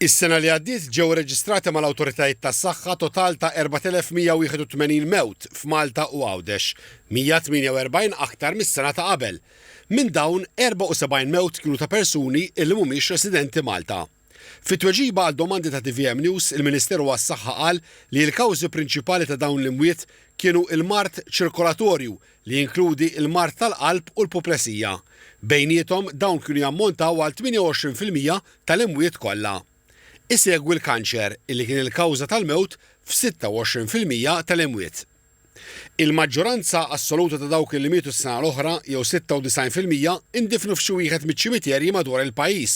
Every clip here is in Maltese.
Is-sena li għaddiet ġew reġistrati mal-awtoritajiet tas-saħħa total ta' 4181 mewt f'Malta u Għawdex, 148 aktar mis-sena ta' qabel. Minn dawn 74 mewt kienu ta' persuni illi mhumiex residenti Malta. Fit-tweġiba għal domandi ta' TVM News, il-Ministeru għas-Saħħa qal li l-kawżi prinċipali ta' dawn l-imwiet kienu il-mart ċirkolatorju li jinkludi il-mart tal-qalb u l-poplesija. Bejniethom dawn kienu jammontaw għal 28% tal-imwiet kollha. Isegwi l-kanċer illi kien il-kawża tal-mewt f'26% tal-imwiet. Il-maġġoranza assoluta ta' dawk li mietu s-sena l-oħra jew 96% indifnu f'xi wieħed miċ-ċimiterji madwar il-pajjiż.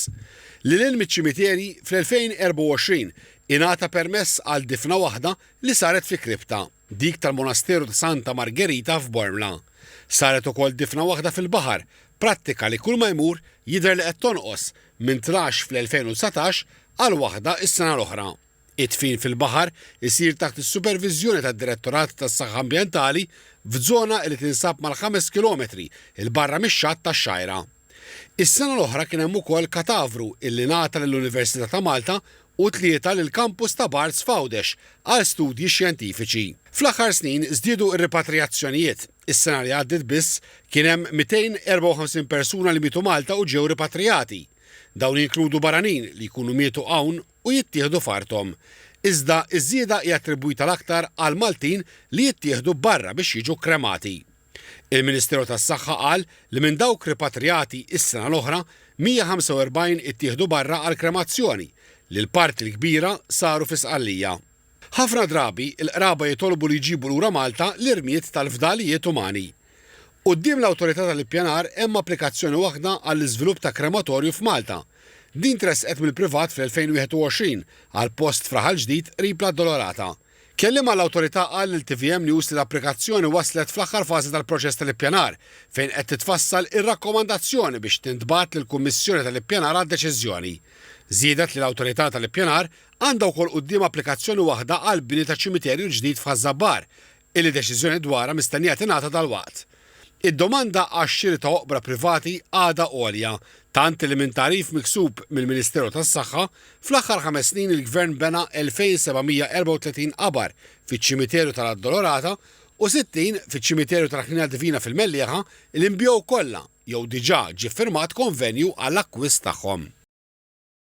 Lil miċ-ċimiterji fl-2024 ingħata permess għal difna waħda li saret fi kripta, dik tal-Monasteru ta' Santa Margherita f'Bormla. Saret ukoll difna waħda fil-baħar, prattika li kull ma jmur jidher li qed tonqos minn 12 fl-2019 għal waħda is-sena l-oħra. It-tfin fil-baħar isir taħt is-supervizjoni tad-Direttorat tas-Saħħa Ambjentali f'żona li tinsab mal-5 kilometri il-barra mix-xatt tax-Xajra. Is-sena l-oħra kien hemm ukoll katavru illi ngħata lill-Università ta' Malta u tlieta lill-kampus ta' Barts f'Għawdex għal studji xjentifiċi. Fl-aħħar snin żdiedu r-repatrijazzjonijiet. Is-sena li għaddiet biss kien hemm 254 persuna li mietu Malta u ġew ripatrijati. Dawn jinkludu barranin li jkunu mietu hawn u jittieħdu f'arthom. Iżda iż-żieda hija attribwita l-aktar għal Maltin li jittieħdu barra biex jiġu kremati. Il-Ministeru tas-Saħħa qal li minn dawk ripatrijati is-sena l-oħra 145 ittieħdu barra għal kremazzjoni li l-parti l-kbira saru fi Sqallija. Ħafna drabi il-qraba jitolbu li jġibu lura Malta l-irmiet tal-fdalijiet umani. Quddiem l-awtorità tal-ippjanar hemm applikazzjoni waħda għall-iżvilupp ta' krematorju f'Malta. Din tresqet mill-privat fl-2021 għal post fraħal ġdid qrib l-Addolorata. Kelliem għall-awtorità qal lil TVM News li l-applikazzjoni waslet fl-aħħar fażi tal-proċess tal-ippjanar fejn qed titfassal ir-rakkomandazzjoni biex tintbagħat lill-Kummissjoni tal-Ippjanar għad-deċiżjoni. Żiedet li l-awtorità tal-ippjanar għandha wkoll quddiem applikazzjoni waħda għal bini ta' ċimiterju ġdid f'Ħażabbar, illi deċiżjoni dwarha mistennija tingħata dalwaqt. Id-domanda għax-xiri ta' oqbra privati għadha għolja, tant li minn tarif miksub mill-Ministeru tas-Saħħa fl-aħħar 5 snin il-Gvern bena 2734 qabar fiċ-ċimiterju tal-Addolorata u 60 fiċ-ċimiterju tal-Ħnina Divina fil-Mellieħa li nbjew kollha jew diġà ġie ffirmat konvenju għall-akkwist tagħhom.